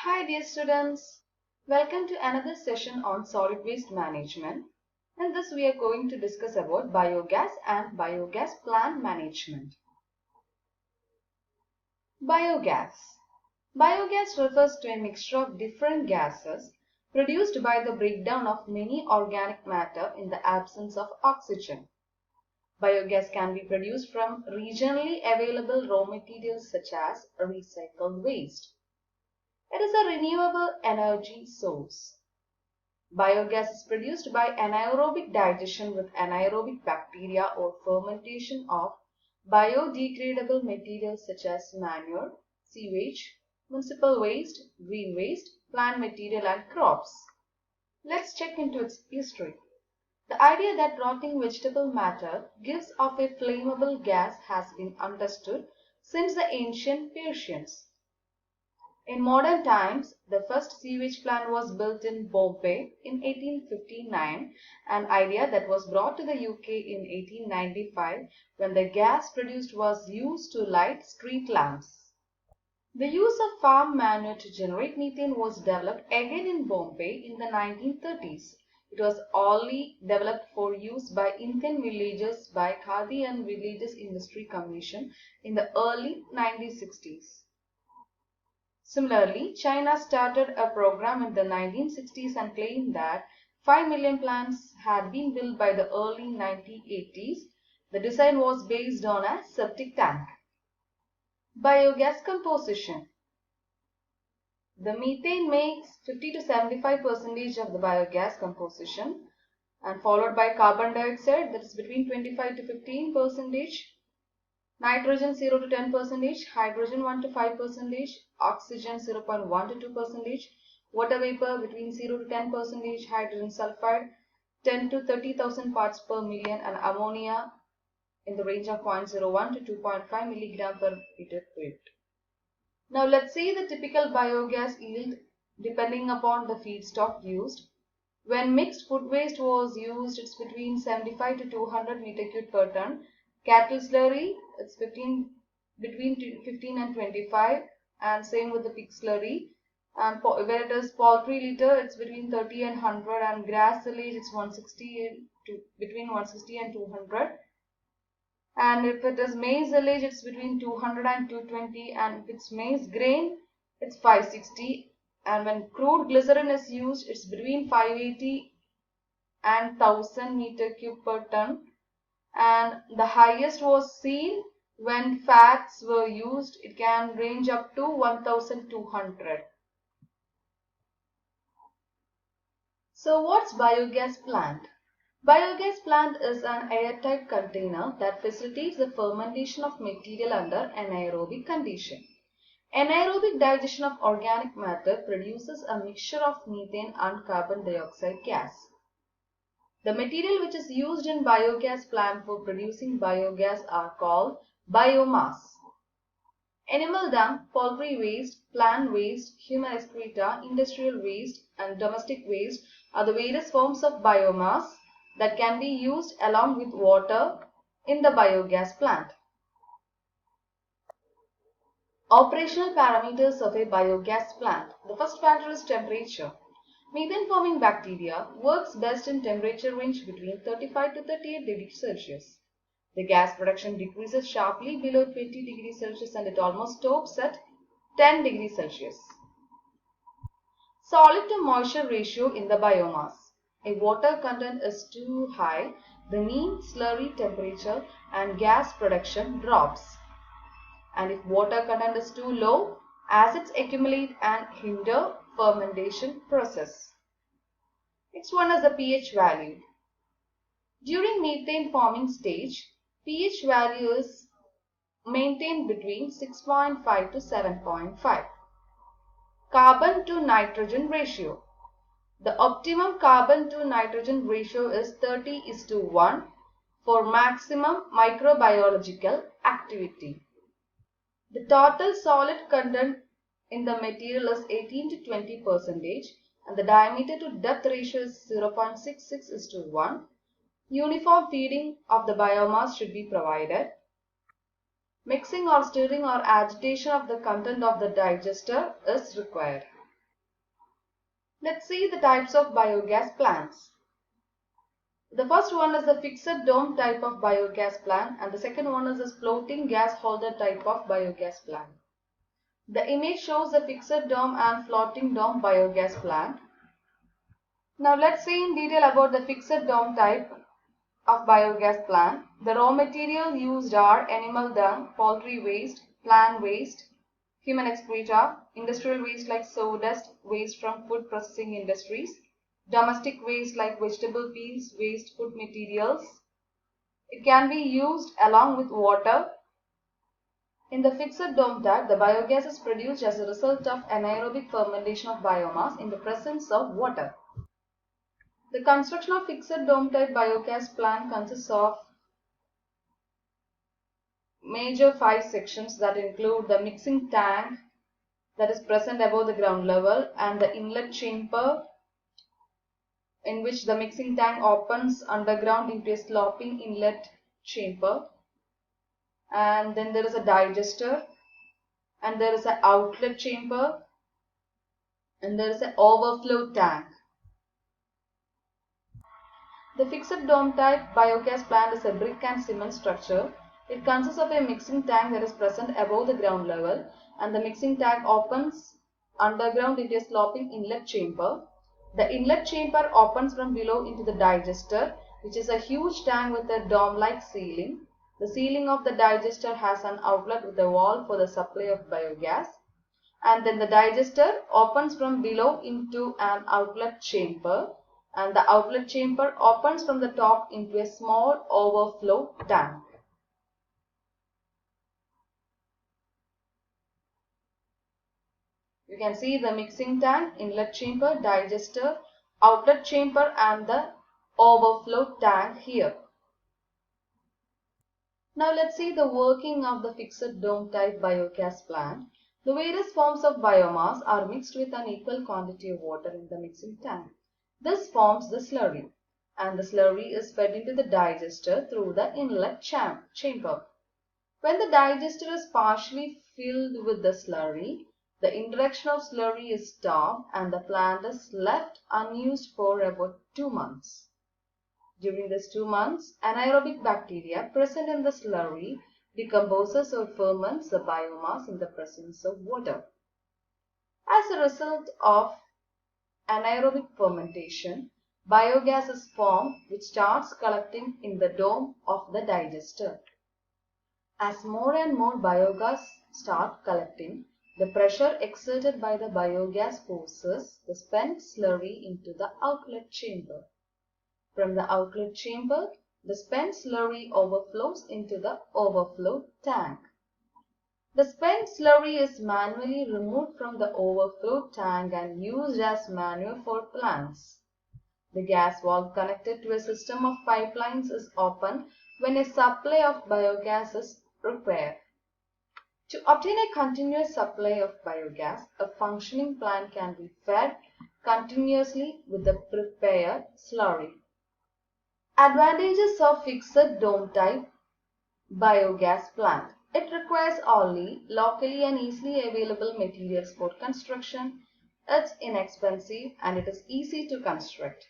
Hi dear students, welcome to another session on solid waste management. In this we are going to discuss about biogas and biogas plant management. Biogas. Biogas refers to a mixture of different gases produced by the breakdown of many organic matter in the absence of oxygen. Biogas can be produced from regionally available raw materials such as recycled waste. It is a renewable energy source. Biogas is produced by anaerobic digestion with anaerobic bacteria or fermentation of biodegradable materials such as manure, sewage, municipal waste, green waste, plant material and crops. Let's check into its history. The idea that rotting vegetable matter gives off a flammable gas has been understood since the ancient Persians. In modern times, the first sewage plant was built in Bombay in 1859, an idea that was brought to the UK in 1895 when the gas produced was used to light street lamps. The use of farm manure to generate methane was developed again in Bombay in the 1930s. It was only developed for use by Indian villagers by Khadi and Villages Industry Commission in the early 1960s. Similarly, China started a program in the 1960s and claimed that 5 million plants had been built by the early 1980s. The design was based on a septic tank. Biogas composition. The methane makes 50 to 75% of the biogas composition and followed by carbon dioxide, that is between 25 to 15%, nitrogen 0 to 10%, hydrogen 1 to 5%, oxygen 0.1 to 2%, water vapor between 0 to 10%, hydrogen sulfide 10 to 30,000 parts per million, and ammonia in the range of 0.01 to 2.5 milligram per liter cubed. Now let's see the typical biogas yield depending upon the feedstock used. When mixed food waste was used, it's between 75 to 200 meter cube per ton. Cattle slurry, it's between 15 and 25, and same with the pig slurry. And where it is poultry litter, it's between 30 and 100, and grass silage, it's 160 to between 160 and 200. And if it is maize silage, it's between 200 and 220, and if it's maize grain, it's 560. And when crude glycerin is used, it's between 580 and 1000 meter cube per ton. And the highest was seen when fats were used. It can range up to 1200. So what's biogas plant? Biogas plant is an airtight container that facilitates the fermentation of material under anaerobic condition. Anaerobic digestion of organic matter produces a mixture of methane and carbon dioxide gas. The material which is used in biogas plant for producing biogas are called biomass. Animal dung, poultry waste, plant waste, human excreta, industrial waste and domestic waste are the various forms of biomass that can be used along with water in the biogas plant. Operational parameters of a biogas plant. The first factor is temperature. Methane forming bacteria works best in temperature range between 35 to 38 degrees Celsius. The gas production decreases sharply below 20 degrees Celsius and it almost stops at 10 degrees Celsius. Solid to moisture ratio in the biomass. If water content is too high, the mean slurry temperature and gas production drops. And if water content is too low, acids accumulate and hinder fermentation process. Next one is the pH value. During methane forming stage, pH value is maintained between 6.5 to 7.5. Carbon to nitrogen ratio. The optimum carbon to nitrogen ratio is 30:1 for maximum microbiological activity. The total solid content in the material is 18 to 20% and the diameter to depth ratio is 0.66:1. Uniform feeding of the biomass should be provided. Mixing or stirring or agitation of the content of the digester is required. Let's see the types of biogas plants. The first one is the fixed dome type of biogas plant, and the second one is this floating gas holder type of biogas plant. The image shows the fixed dome and floating dome biogas plant. Now let's see in detail about the fixed dome type of biogas plant. The raw material used are animal dung, poultry waste, plant waste, human excreta, industrial waste like sawdust, waste from food processing industries, domestic waste like vegetable peels, waste food materials. It can be used along with water. In the fixed dome type, the biogas is produced as a result of anaerobic fermentation of biomass in the presence of water. The construction of fixed dome type biogas plant consists of major 5 sections that include the mixing tank that is present above the ground level, and the inlet chamber in which the mixing tank opens underground into a sloping inlet chamber, and then there is a digester, and there is an outlet chamber, and there is an overflow tank. The fixed dome type biogas plant is a brick and cement structure. It consists of a mixing tank that is present above the ground level, and the mixing tank opens underground into a sloping inlet chamber. The inlet chamber opens from below into the digester, which is a huge tank with a dome-like ceiling. The ceiling of the digester has an outlet with a valve for the supply of biogas. And then the digester opens from below into an outlet chamber, and the outlet chamber opens from the top into a small overflow tank. You can see the mixing tank, inlet chamber, digester, outlet chamber, and the overflow tank here. Now let's see the working of the fixed dome type biogas plant. The various forms of biomass are mixed with an equal quantity of water in the mixing tank. This forms the slurry, and the slurry is fed into the digester through the inlet chamber. When the digester is partially filled with the slurry, the introduction of slurry is stopped and the plant is left unused for about 2 months. During these 2 months, anaerobic bacteria present in the slurry decomposes or ferments the biomass in the presence of water. As a result of anaerobic fermentation, biogas is formed which starts collecting in the dome of the digester. As more and more biogas start collecting, the pressure exerted by the biogas forces the spent slurry into the outlet chamber. From the outlet chamber, the spent slurry overflows into the overflow tank. The spent slurry is manually removed from the overflow tank and used as manure for plants. The gas valve connected to a system of pipelines is opened when a supply of biogas is required. To obtain a continuous supply of biogas, a functioning plant can be fed continuously with the prepared slurry. Advantages of fixed dome type biogas plant. It requires only locally and easily available materials for construction. It's inexpensive and it is easy to construct.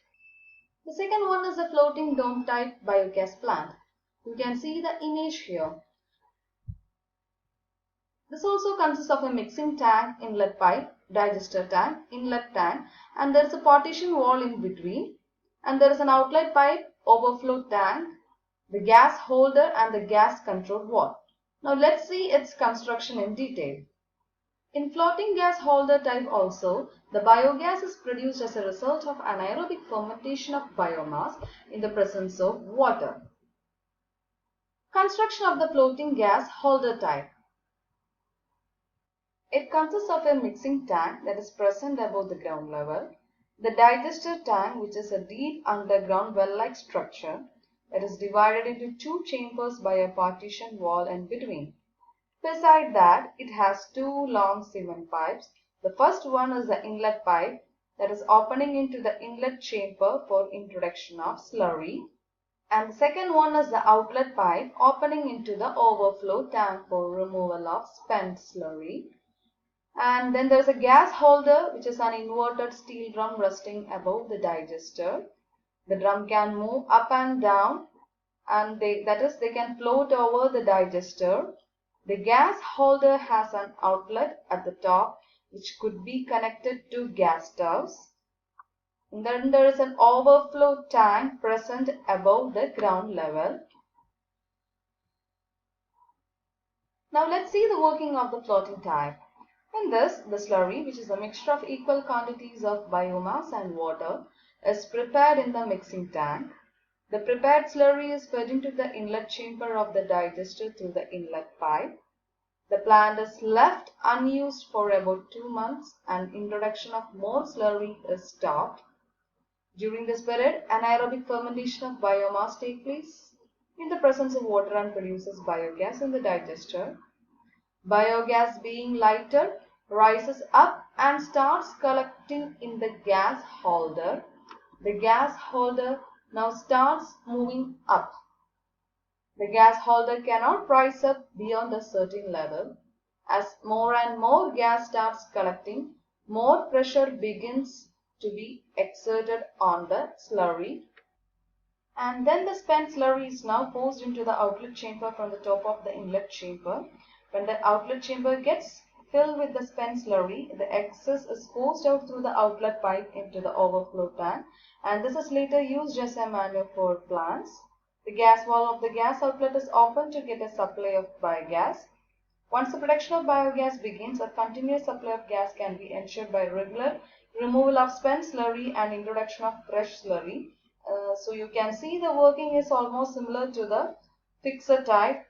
The second one is the floating dome type biogas plant. You can see the image here. This also consists of a mixing tank, inlet pipe, digester tank, inlet tank, and there is a partition wall in between, and there is an outlet pipe, overflow tank, the gas holder, and the gas control valve. Now let's see its construction in detail. In floating gas holder type also, the biogas is produced as a result of anaerobic fermentation of biomass in the presence of water. Construction of the floating gas holder type. It consists of a mixing tank that is present above the ground level, the digester tank, which is a deep underground well-like structure that is divided into 2 chambers by a partition wall in between. Beside that, it has 2 long cement pipes. The first one is the inlet pipe that is opening into the inlet chamber for introduction of slurry, and the second one is the outlet pipe opening into the overflow tank for removal of spent slurry. And then there's a gas holder, which is an inverted steel drum resting above the digester. The drum can move up and down, and they can float over the digester. The gas holder has an outlet at the top which could be connected to gas stoves. And then there is an overflow tank present above the ground level. Now let's see the working of the floating type. In this, the slurry, which is a mixture of equal quantities of biomass and water, is prepared in the mixing tank. The prepared slurry is fed into the inlet chamber of the digester through the inlet pipe. The plant is left unused for about 2 months and introduction of more slurry is stopped. During this period, anaerobic fermentation of biomass takes place in the presence of water and produces biogas in the digester. Biogas being lighter rises up and starts collecting in the gas holder. The gas holder now starts moving up. The gas holder cannot rise up beyond a certain level. As more and more gas starts collecting, more pressure begins to be exerted on the slurry. And then the spent slurry is now forced into the outlet chamber from the top of the inlet chamber. When the outlet chamber gets filled with the spent slurry, the excess is forced out through the outlet pipe into the overflow tank, and this is later used as a manure for plants. The gas valve of the gas outlet is opened to get a supply of biogas. Once the production of biogas begins, a continuous supply of gas can be ensured by regular removal of spent slurry and introduction of fresh slurry. So you can see the working is almost similar to the fixer type.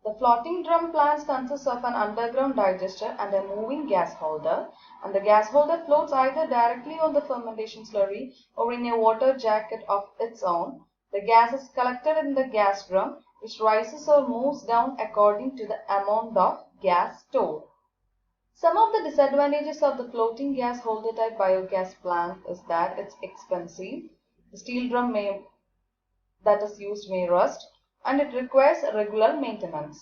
The floating drum plants consist of an underground digester and a moving gas holder, and the gas holder floats either directly on the fermentation slurry or in a water jacket of its own. The gas is collected in the gas drum, which rises or moves down according to the amount of gas stored. Some of the disadvantages of the floating gas holder type biogas plant is that it's expensive. The steel drum that is used may rust, and it requires regular maintenance.